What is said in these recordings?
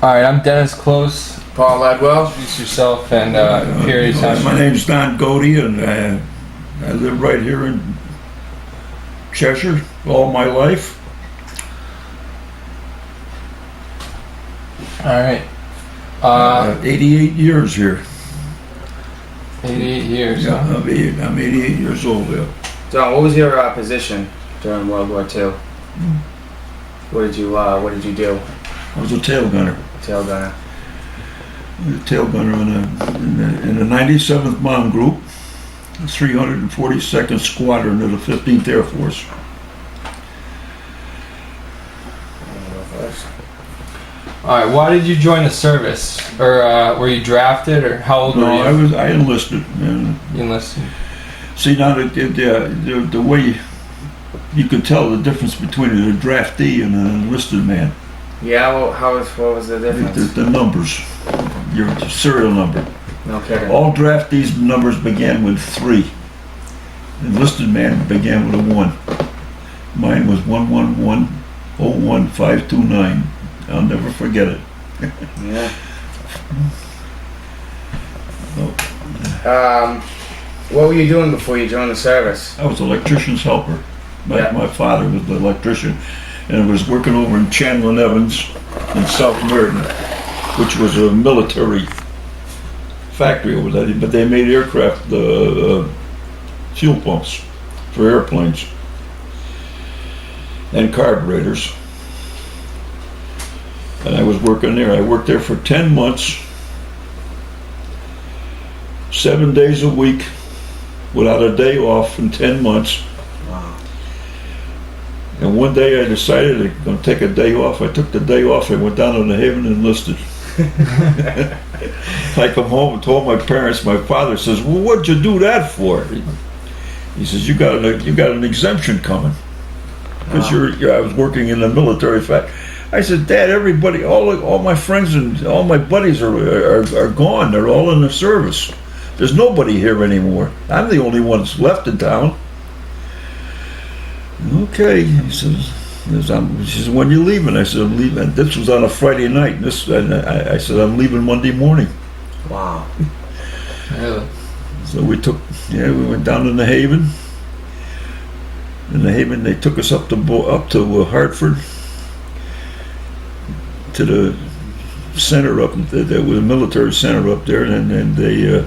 All right, I'm Dennis Close. Paul Ledwell. Introduce yourself and period of time. My name's Don Gode, and I live right here in Cheshire all my life. All right. 88 years here. 88 years. Yeah, Huh? I'm 88 years old. Yeah. Don, what was your position during World War II? What did you do? I was a tail gunner. Tail gunner. Tail gunner in the 97th Bomb Group, 342nd Squadron of the 15th Air Force. All right. Why did you join the service, or were you drafted, or how old were you? I enlisted. You enlisted. See, now the way you could tell the difference between a draftee and an enlisted man. Yeah, well, what was the difference? The numbers, your serial number. No kidding. All draftees' numbers began with 3. Enlisted man began with a 1. Mine was 111-01529. I'll never forget it. Yeah. Oh. What were you doing before you joined the service? I was an electrician's helper. Yeah. My father was the electrician, and I was working over in Chandler and Evans in South Meriden, which was a military factory over there. But they made aircraft fuel pumps for airplanes and carburetors. And I was working there. I worked there for 10 months, 7 days a week, without a day off in 10 months. Wow. And one day I decided I'm going to take a day off. I took the day off. I went down to the Haven and enlisted. I come home and told my parents. My father says, "Well, what'd you do that for?" He says, "You got an exemption coming because I was working in the military factory." I said, "Dad, everybody, all my friends and all my buddies are gone. They're all in the service. There's nobody here anymore. I'm the only one that's left in town." Okay, he says, "When you leaving?" I said, "I'm leaving." This was on a Friday night. I said, "I'm leaving Monday morning." Wow. Really? So we went down to the Haven. In the Haven, they took us up to Hartford, to the center up there was a military center up there, and they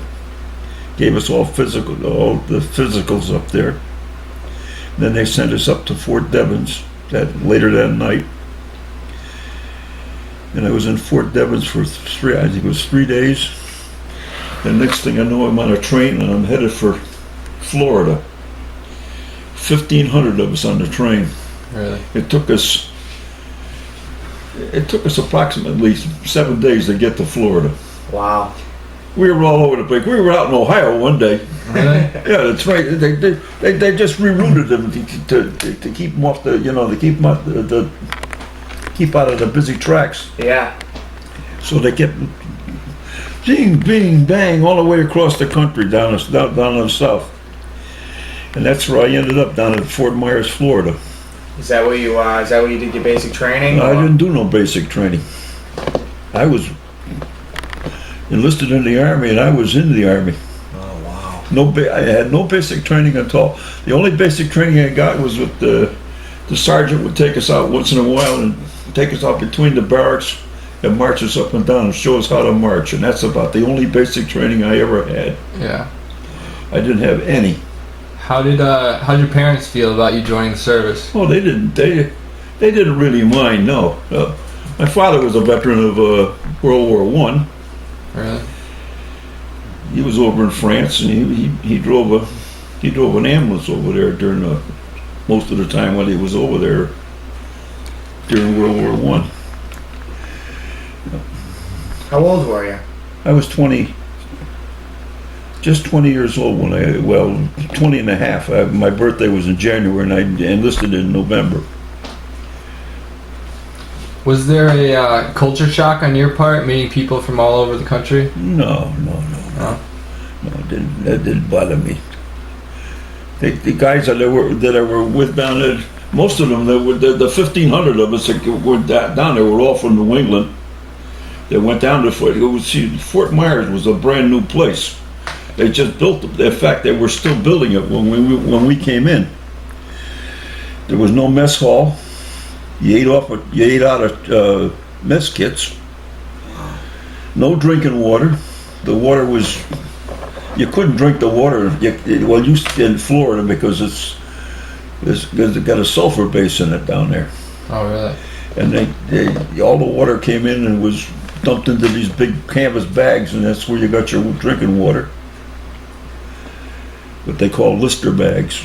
gave us all the physicals up there. Then they sent us up to Fort Devens later that night, and I was in Fort Devens for 3 days. The next thing I know, I'm on a train and I'm headed for Florida. 1,500 of us on the train. Really? It took us approximately 7 days to get to Florida. Wow. We were all over the place. We were out in Ohio one day. Really? Yeah, that's right. They just rerouted them to keep them off the, to keep them out keep out of the busy tracks. Yeah. So they kept bing, bing, bang all the way across the country down to the south. And that's where I ended up, down at Fort Myers, Florida. Is that where you did your basic training? I didn't do no basic training. I was enlisted in the Army, and I was in the Army. Oh wow. I had no basic training at all. The only basic training I got was with the sergeant would take us out once in a while and take us out between the barracks and march us up and down and show us how to march. And that's about the only basic training I ever had. Yeah. I didn't have any. How did your parents feel about you joining the service? Oh, they didn't. They didn't really mind. No. My father was a veteran of World War I. Really? He was over in France, and he drove an ambulance over there during most of the time when he was over there during World War I. How old were you? I was 20, just 20 years old 20 and a half. My birthday was in January, and I enlisted in November. Was there a culture shock on your part, meeting people from all over the country? No, that didn't bother me. The guys that I were with down there, most of them, the 1,500 of us that were down there were all from New England. They went down to Fort Myers was a brand new place. They just built it. In fact, they were still building it when we came in. There was no mess hall. You ate out of mess kits. No drinking water. The water was, you couldn't drink the water. You in Florida because it's got a sulfur base in it down there. Oh, really? And all the water came in and was dumped into these big canvas bags, and that's where you got your drinking water. What they call Lister bags.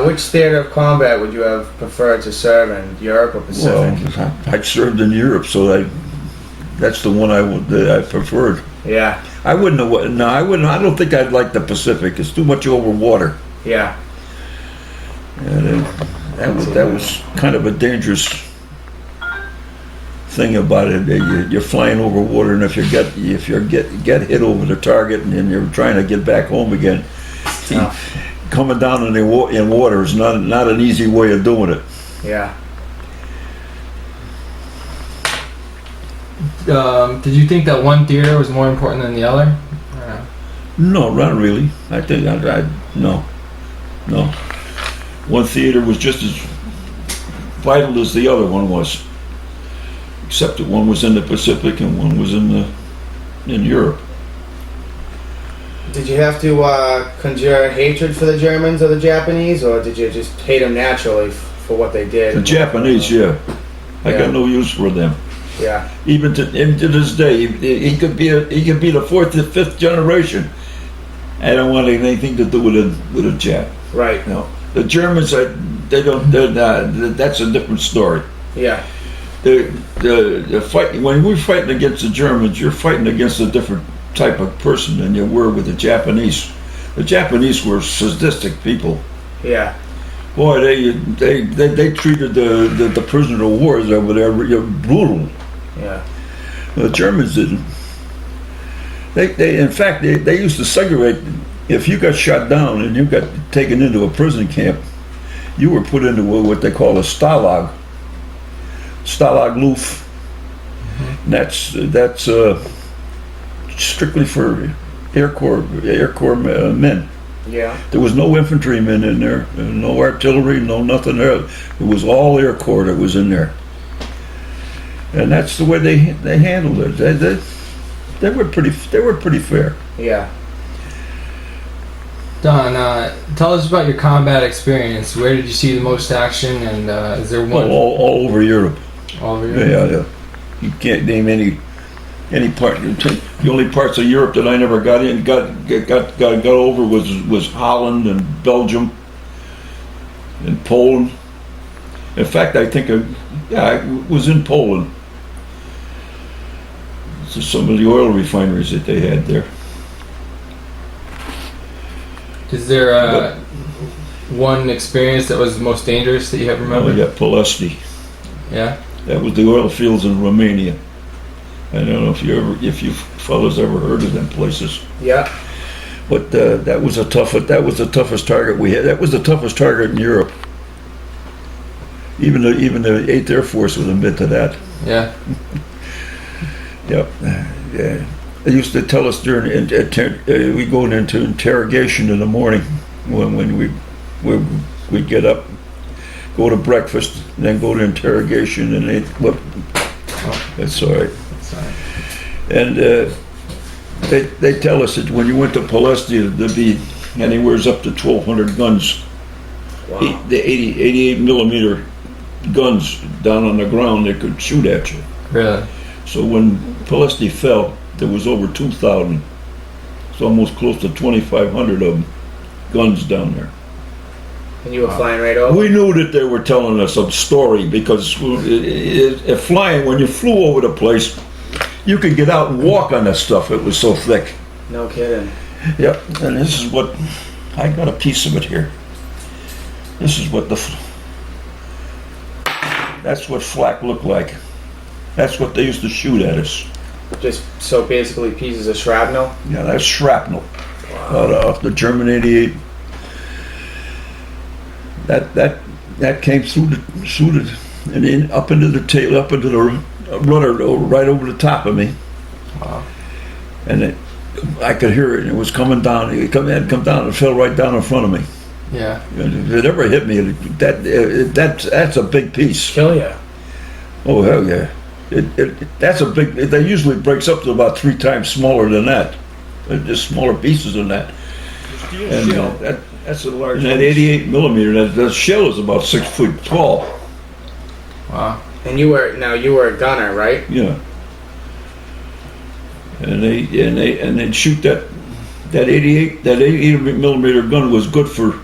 Which theater of combat would you have preferred to serve in, Europe or Pacific? Well, I served in Europe, so that's the one that I preferred. Yeah. I wouldn't have. No, I wouldn't. I don't think I'd like the Pacific. It's too much over water. Yeah. And that was kind of a dangerous thing about it. You're flying over water, and if you get hit over the target, and then you're trying to get back home again, coming down in water is not an easy way of doing it. Yeah. Did you think that one theater was more important than the other? No, not really. I think no. One theater was just as vital as the other one was, except that one was in the Pacific and one was in Europe. Did you have to conjure hatred for the Germans or the Japanese, or did you just hate them naturally for what they did? The Japanese, yeah. I got no use for them. Yeah. Even to this day, he could be the fourth or fifth generation. I don't want anything to do with a Jap. Right. No. The Germans, they don't. That's a different story. Yeah. The fight, when we're fighting against the Germans, you're fighting against a different type of person than you were with the Japanese. The Japanese were sadistic people. Yeah. Boy, they treated the prisoner of wars over there brutal. Yeah. The Germans didn't. In fact, they used to segregate. If you got shot down and you got taken into a prison camp, you were put into what they call a Stalag Luft. Mm-hmm. That's strictly for Air Corps men. Yeah. There was no infantrymen in there, no artillery, no nothing there. It was all Air Corps that was in there, and that's the way they handled it. They were pretty fair. Yeah. Don, tell us about your combat experience. Where did you see the most action, and is there one? All over Europe. All over Europe? Yeah. You can't name any part. The only parts of Europe that I never got over was Holland and Belgium and Poland. In fact, I think I was in Poland. So some of the oil refineries that they had there. Is there one experience that was the most dangerous that you have remembered? Yeah, Pulesti. Yeah. That was the oil fields in Romania. I don't know if you fellas ever heard of them places. Yeah. But that was the toughest target we had. That was the toughest target in Europe. Even the 8th Air Force would admit to that. Yeah. Yep. Yeah. They used to tell us during we go into interrogation in the morning when we get up, go to breakfast, and then go to interrogation, and that's all right. That's all right. And they tell us that when you went to Pulesti, there'd be anywhere up to 1,200 guns. Wow. The 88 millimeter guns down on the ground that could shoot at you. Really? So when Pulesti fell, there was over 2,000. It's almost close to 2,500 of them, guns down there. And you were flying right over? We knew that they were telling us a story because flying, when you flew over the place, you could get out and walk on that stuff. It was so thick. No kidding. Yep. And this is what, I got a piece of it here. This is what that's what flak looked like. That's what they used to shoot at us. Just so basically pieces of shrapnel? Yeah, that's shrapnel. Wow. Off the German 88. That came through and then up into the tail, up into the rudder, right over the top of me. Wow. And I could hear it, and it was coming down. It had come down, and fell right down in front of me. Yeah. If it ever hit me, that's a big piece. Kill ya. Oh hell yeah! That's a big. That usually breaks up to about 3 times smaller than that. Just smaller pieces than that. And That's a large. and that 88 millimeter, that shell is about 6 foot tall. Wow. And you were a gunner, right? Yeah. And they'd shoot that 88 millimeter gun was good for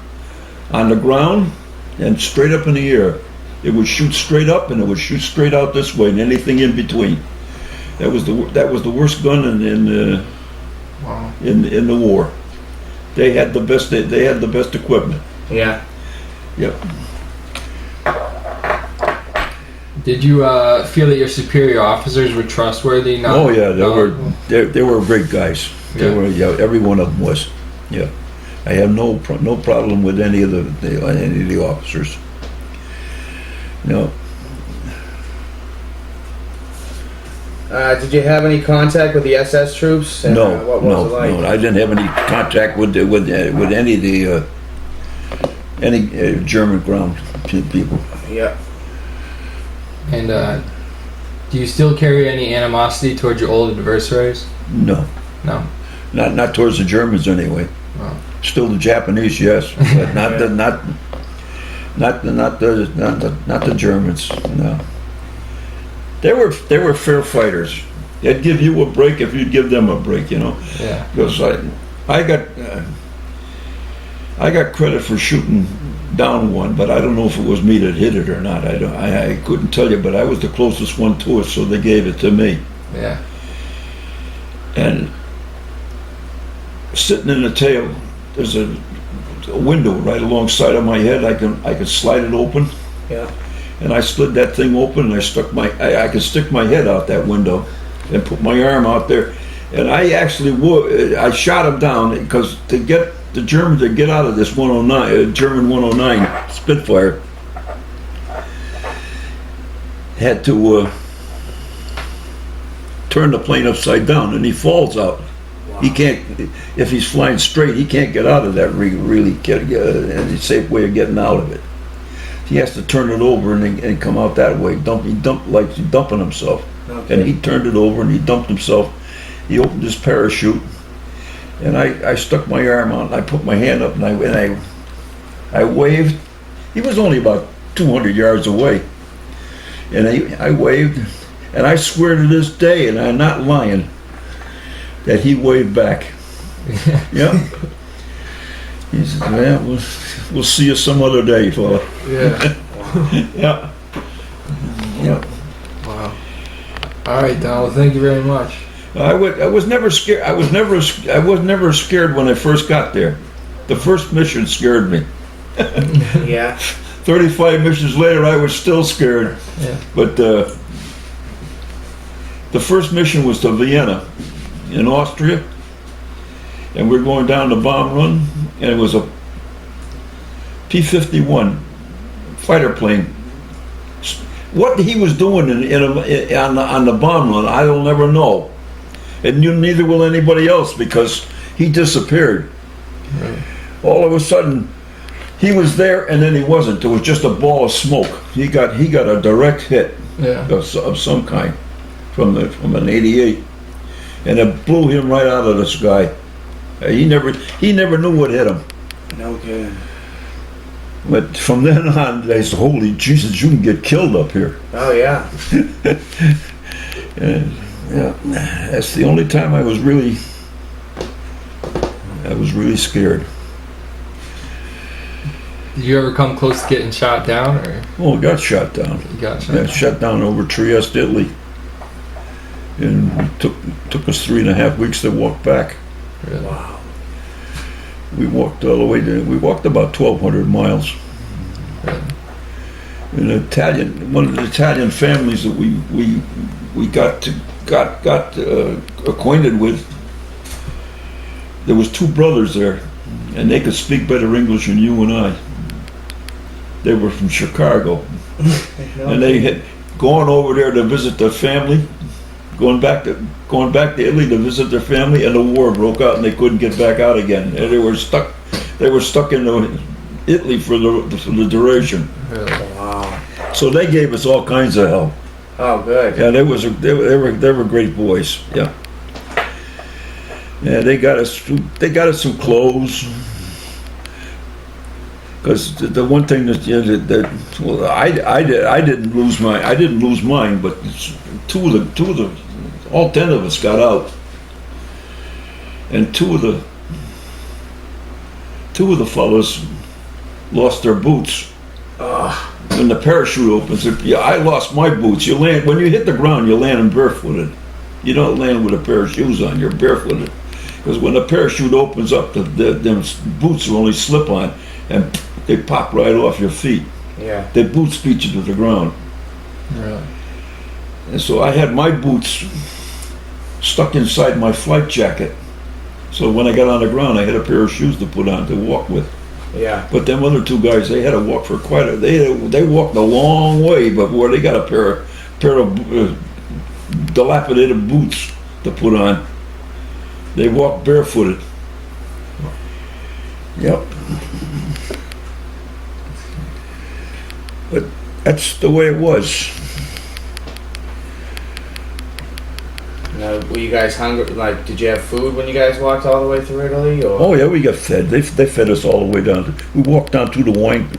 on the ground and straight up in the air. It would shoot straight up and it would shoot straight out this way and anything in between. That was the worst gun Wow. in the war. They had the best equipment. Yeah. Yep. Did you feel that your superior officers were trustworthy? Not, Oh yeah, they were great guys. They Yeah. were, every one of them was. Yeah, I have no problem with any of the officers. No. Did you have any contact with the SS troops? And, No, what was it like? no, I didn't have any contact with any of the German ground people. Yeah. And do you still carry any animosity towards your old adversaries? No, No. not towards the Germans anyway. Oh. Still the Japanese, yes, but not the Germans. No, they were fair fighters. They'd give you a break if you'd give them a break, you know. Yeah. Because I got credit for shooting down one, but I don't know if it was me that hit it or not. I couldn't tell you, but I was the closest one to it, so they gave it to me. Yeah. And sitting in the tail, there's a window right alongside of my head. I can slide it open. Yeah. And I slid that thing open, and I could stick my head out that window and put my arm out there. And I actually I shot him down because to get the German to get out of this 109, German 109 Spitfire, had to turn the plane upside down, and he falls out. Wow. He can't, if he's flying straight, he can't get out of that really get any safe way of getting out of it. He has to turn it over and come out that way. He dumped like he's dumping himself. Okay. And he turned it over and he dumped himself. He opened his parachute, and I stuck my arm out and I put my hand up and I waved. He was only about 200 yards away, and I waved, and I swear to this day, and I'm not lying, that he waved back. Yeah. He says, "Well, we'll see you some other day, fella." Yeah. Yeah. Yeah. Wow. All right, Donald. Thank you very much. I was never scared. I was never scared when I first got there. The first mission scared me. Yeah. 35 missions later, I was still scared. Yeah. But the first mission was to Vienna, in Austria, and we're going down the bomb run, and it was a P-51 fighter plane. What he was doing on the bomb run, I'll never know. And neither will anybody else, because he disappeared. Right. All of a sudden, he was there and then he wasn't. There was just a ball of smoke. He got a direct hit Yeah. of some kind from an 88, and it blew him right out of the sky. He never knew what hit him. No good. But from then on, they said, "Holy Jesus, you can get killed up here." Oh yeah. And, yeah, that's the only time I was really scared. Did you ever come close to getting shot down, or Oh, I got shot down. you got shot? Got shot down over Trieste, Italy, and it took us 3.5 weeks to walk back. Really? Wow. We walked all the way to. We walked about 1,200 miles. Really? One of the Italian families that we got acquainted with. There was 2 brothers there, and they could speak better English than you and I. They were from Chicago, No. and they had gone over there to visit their family, going back to Italy to visit their family, and the war broke out, and they couldn't get back out again, and they were stuck. They were stuck in Italy for the duration. Really? Wow. So they gave us all kinds of help. Oh, good. Yeah, they were great boys. Yeah. Yeah, they got us some clothes. Because the one thing that, you know, that well, I didn't lose mine, but all 10 of us got out, and two of the fellas lost their boots. When the parachute opens, I lost my boots. You land when you hit the ground, you're landing barefooted. You don't land with a pair of shoes on. You're barefooted, because when the parachute opens up, them boots are only slip on, and they pop right off your feet. Yeah. The boots beat you to the ground. Really? And so I had my boots stuck inside my flight jacket. So when I got on the ground, I had a pair of shoes to put on to walk with. Yeah. But them other two guys, they had to walk for they walked a long way before they got a pair of dilapidated boots to put on. They walked barefooted. Yep. But that's the way it was. Now, were you guys hungry? Like, did you have food when you guys walked all the way through Italy? Or? Oh yeah, we got fed. They fed us all the way down. We walked down to the wine,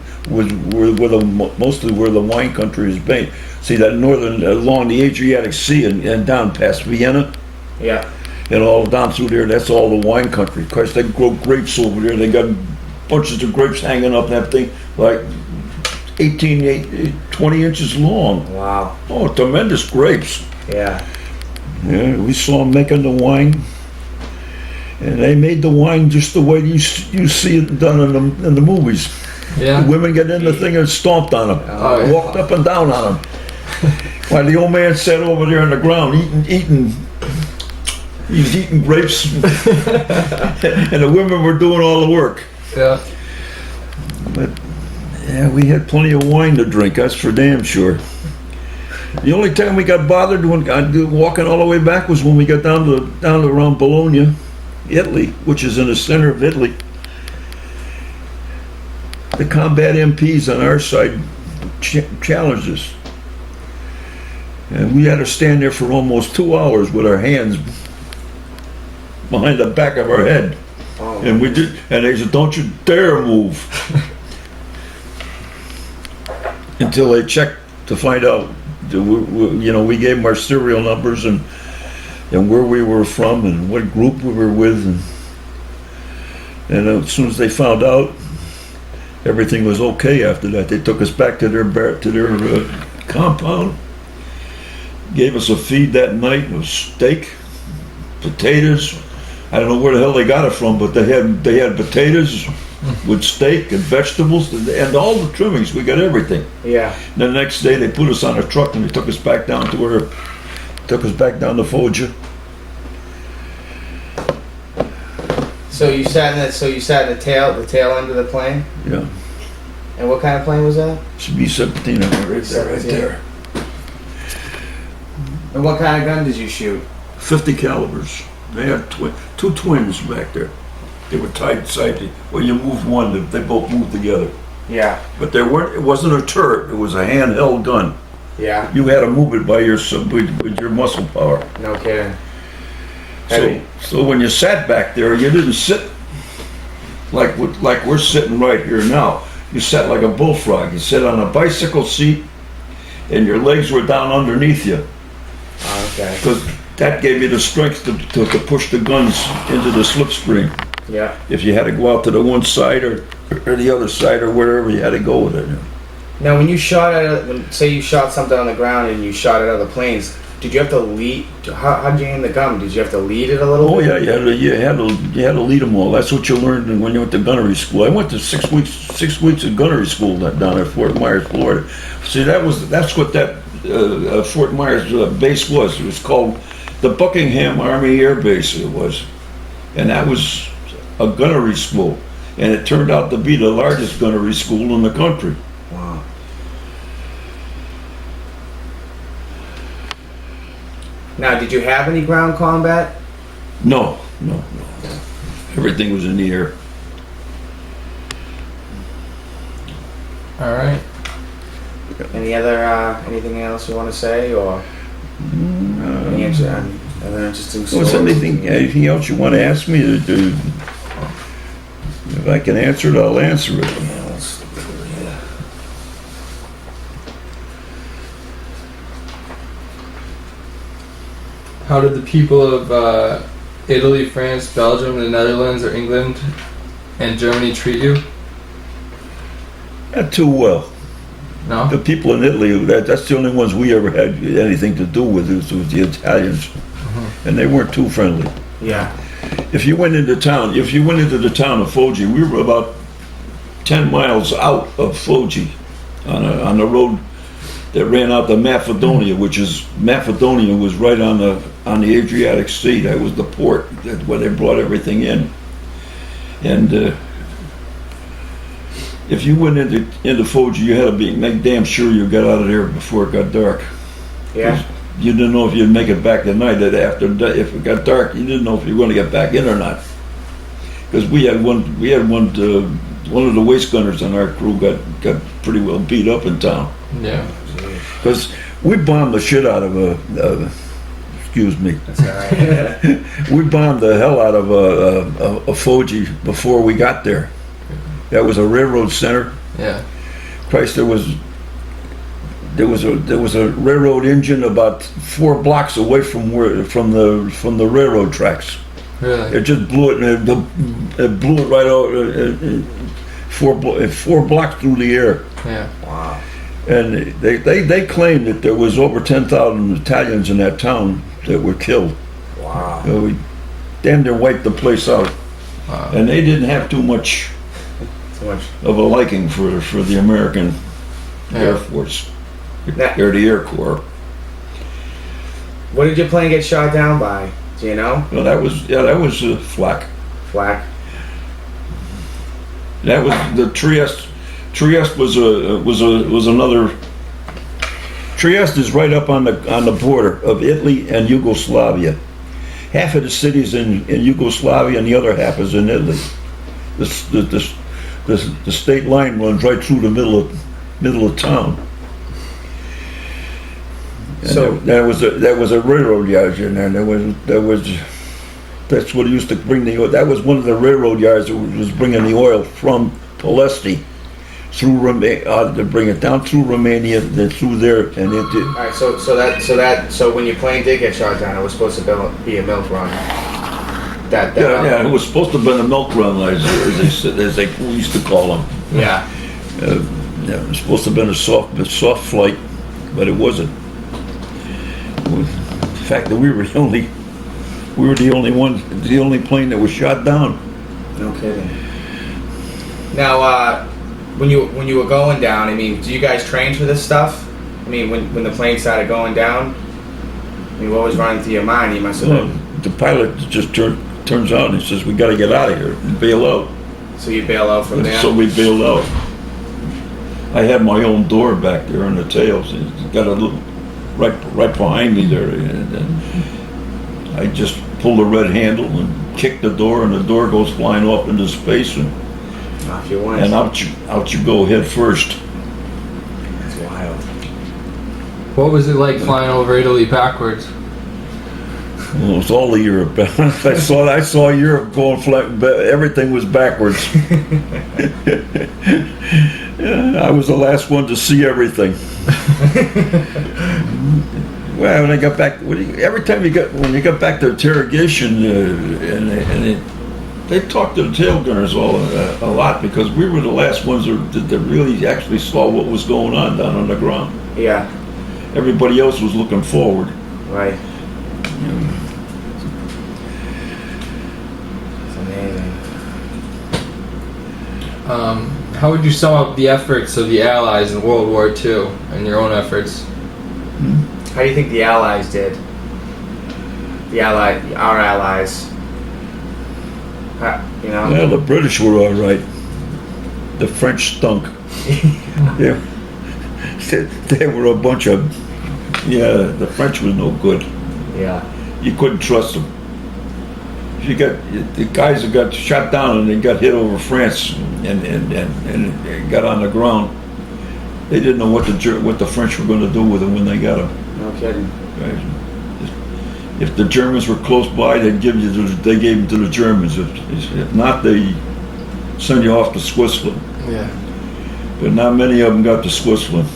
mostly where the wine country is based. See that along the Adriatic Sea and down past Vienna. Yeah. And all down through there, that's all the wine country. Of course, they grow grapes over there. They got bunches of grapes hanging up that thing, like 20 inches long. Wow. Oh, tremendous grapes. Yeah. Yeah, we saw them making the wine, and they made the wine just the way you see it done in the movies. Yeah. The women get in the thing and stomped on them, Oh, yeah. walked up and down on them. While the old man sat over there on the ground he was eating grapes, and the women were doing all the work. Yeah. But yeah, we had plenty of wine to drink. That's for damn sure. The only time we got bothered when walking all the way back was when we got down to around Bologna, Italy, which is in the center of Italy. The combat MPs on our side challenged us, and we had to stand there for almost 2 hours with our hands behind the back of our head. Oh. And we did, and they said, "Don't you dare move," until they checked to find out. We gave them our serial numbers and where we were from and what group we were with, and as soon as they found out, everything was okay. After that, they took us back to their compound, gave us a feed that night. It was steak, potatoes. I don't know where the hell they got it from, but they had potatoes with steak and vegetables and all the trimmings. We got everything. Yeah. And the next day they put us on a truck and they took us back down to Foggia. So you sat in the tail end of the plane. Yeah. And what kind of plane was that? It's B17 right there. And what kind of gun did you shoot? 50 calibers. They had two twins back there. They were tied side to, when you moved one, they both moved together. Yeah. But it wasn't a turret, it was a handheld gun. Yeah. You had to move it by with your muscle power. No kidding. So when you sat back there, you didn't sit like we're sitting right here now. You sat like a bullfrog. You sat on a bicycle seat, and your legs were down underneath you. Okay. Because that gave you the strength to push the guns into the slipstream. Yeah. If you had to go out to the one side or the other side or wherever you had to go with it. Now, when you say you shot something on the ground and you shot it out of the planes, did you have to lead? How'd you aim the gun? Did you have to lead it a little? Oh bit? yeah, you had to lead them all. That's what you learned when you went to gunnery school. I went to 6 weeks of gunnery school down at Fort Myers, Florida. See, that's what that Fort Myers base was. It was called the Buckingham Army Air Base. It was, and that was a gunnery school, and it turned out to be the largest gunnery school in the country. Wow. Now, did you have any ground combat? No. Everything was in the air. All right. Anything else you want to say, or any other interesting stories? Anything else you want to ask me? If I can answer it, I'll answer it. Yeah, let's look through here. How did the people of Italy, France, Belgium, the Netherlands, or England and Germany treat you? Not too well. No? The people in Italy, that's the only ones we ever had anything to do with, was the Italians. And they weren't too friendly. Yeah. If you went into the town of Foggia, we were about 10 miles out of Foggia on the road that ran out to Macedonia, Macedonia was right on the Adriatic Sea. That was the port where they brought everything in. And if you went into Foggia, you had to make damn sure you got out of there before it got dark. Yeah. You didn't know if you'd make it back that night. If it got dark, you didn't know if you were going to get back in or not. Because we had one of the waist gunners on our crew got pretty well beat up in town. Yeah. Because we bombed the shit out of excuse me. That's all right. We bombed the hell out of Foggia before we got there. That was a railroad center. Yeah. Christ, there was a railroad engine about 4 blocks away from the railroad tracks. Really? It just blew it, and it blew it right out 4 blocks through the air. Yeah. Wow. And they claimed that there was over 10,000 Italians in that town that were killed. Wow. We damn near wiped the place out. Wow. And they didn't have too much of a liking for the American Air Force, or the Air Corps. What did your plane get shot down by? Do you know? Well, that was flak. Flak. That was the Trieste. Trieste was another. Trieste is right up on the border of Italy and Yugoslavia. Half of the city's in Yugoslavia, and the other half is in Italy. The state line runs right through the middle of town. And So there was a railroad yard in there. That's what used to bring the oil. That was one of the railroad yards that was bringing the oil from Polesti through to bring it down through Romania, then through there and into. all right. So when your plane did get shot down, it was supposed to be a milk run. It was supposed to have been a milk run, as they used to call them. Yeah. It was supposed to have been a soft flight, but it wasn't. The fact that we were the only plane that was shot down. No kidding. Now, when you were going down, I mean, do you guys train for this stuff? I mean, when the plane started going down, I mean, what was running through your mind? You must have been. The pilot just turns out and he says, "We got to get out of here and bail out." So you bail out from there. So we bailed out. I had my own door back there in the tails. And it's got a little right behind me there, and I just pull the red handle and kick the door, and the door goes flying off into space, and Off you went. and out you go head first. That's wild. What was it like flying over Italy backwards? Well, it was all of Europe. I saw Europe going flat. Everything was backwards. Yeah, I was the last one to see everything. Well, when I got back, every time when you got back to interrogation, they talked to the tail gunners a lot, because we were the last ones that really actually saw what was going on down on the ground. Yeah. Everybody else was looking forward. Right. It's amazing. How would you sum up the efforts of the Allies in World War II and your own efforts? How do you think the Allies did? Our allies. You know. Well, the British were all right. The French stunk. Yeah, they were a bunch of. Yeah, the French was no good. Yeah. You couldn't trust them. You got the guys that got shot down and they got hit over France and got on the ground. They didn't know what the French were going to do with them when they got them. No kidding. Right? If the Germans were close by, they gave them to the Germans. If not, they send you off to Switzerland. Yeah. But not many of them got to Switzerland.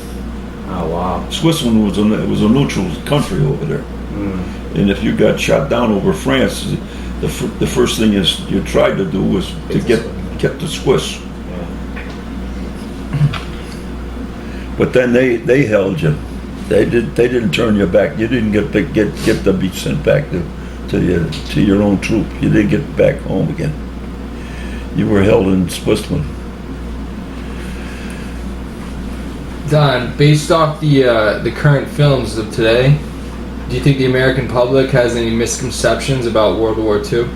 Oh wow. Switzerland was a neutral country over there. And if you got shot down over France, the first thing you tried to do was to get the Swiss. Yeah. But then they held you. They didn't turn you back. You didn't get to be sent back to your own troop. You didn't get back home again. You were held in Switzerland. Don, based off the current films of today, do you think the American public has any misconceptions about World War II?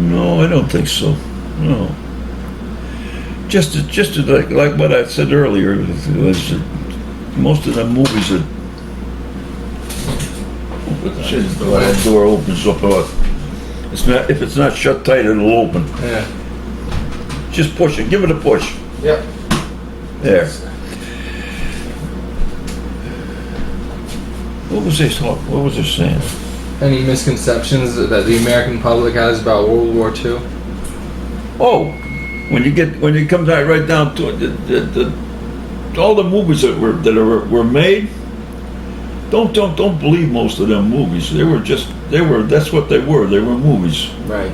No, I don't think so. No. Just like what I said earlier, was most of the movies that the door opens up. If it's not shut tight, it'll open. Yeah. Just push it. Give it a push. Yep. There. What was they saying? Any misconceptions that the American public has about World War II? Oh, when you come right down to it, all the movies that were made, don't believe most of them movies. That's what they were. They were movies. Right.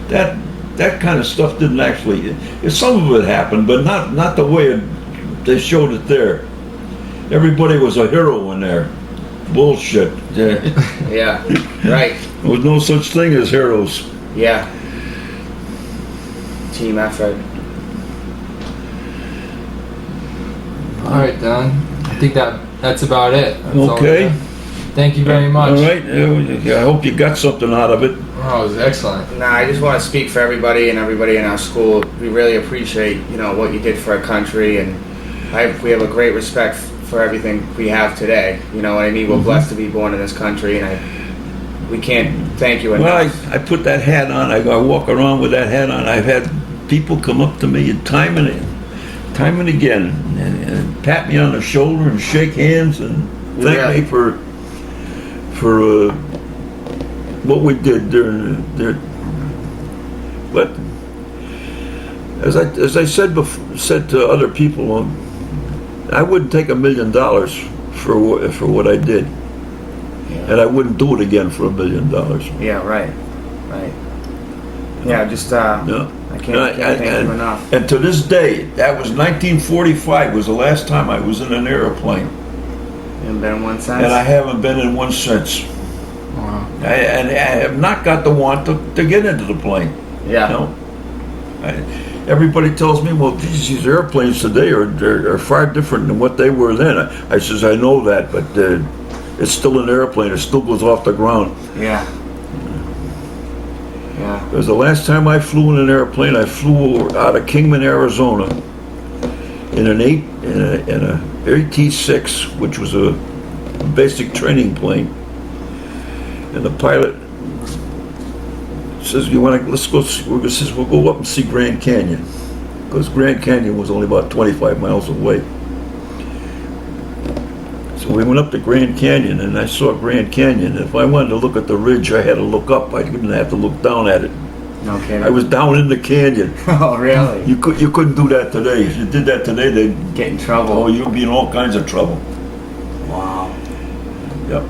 That kind of stuff didn't actually. Some of it happened, but not the way they showed it there. Everybody was a hero in there. Bullshit. Yeah. Right. There was no such thing as heroes. Yeah. Team effort. All right, Don. I think that's about it. That's Okay. Thank you very much. All right. I hope you got something out of it. Oh, it was excellent. Nah, I just want to speak for everybody and everybody in our school. We really appreciate, what you did for our country, and we have a great respect for everything we have today. You know what I mean? We're blessed to be born in this country, and we can't thank you enough. Well, I put that hat on. I walk around with that hat on. I've had people come up to me time and again and pat me on the shoulder and shake hands and thank me for what we did during there. But as I said to other people, I wouldn't take $1 million for what I did, and I wouldn't do it again for $1 million. Yeah, right. Yeah, just I can't thank you enough. And to this day, that was 1945 was the last time I was in an airplane. You haven't been in one since? And I haven't been in one since. Wow. I have not got the want to get into the plane. Yeah. Everybody tells me, well, these airplanes today are far different than what they were then. I says, I know that, but it's still an airplane. It still goes off the ground. Yeah. Yeah. Because the last time I flew in an airplane, I flew out of Kingman, Arizona, in an AT-6, which was a basic training plane, and the pilot says, let's go. We'll go up and see Grand Canyon, because Grand Canyon was only about 25 miles away. So we went up to Grand Canyon, and I saw Grand Canyon. If I wanted to look at the ridge, I had to look up. I didn't have to look down at it. Okay. I was down in the canyon. Oh, really? You couldn't do that today. If you did that today, they'd get in trouble. Oh, you'd be in all kinds of trouble. Wow. Yep.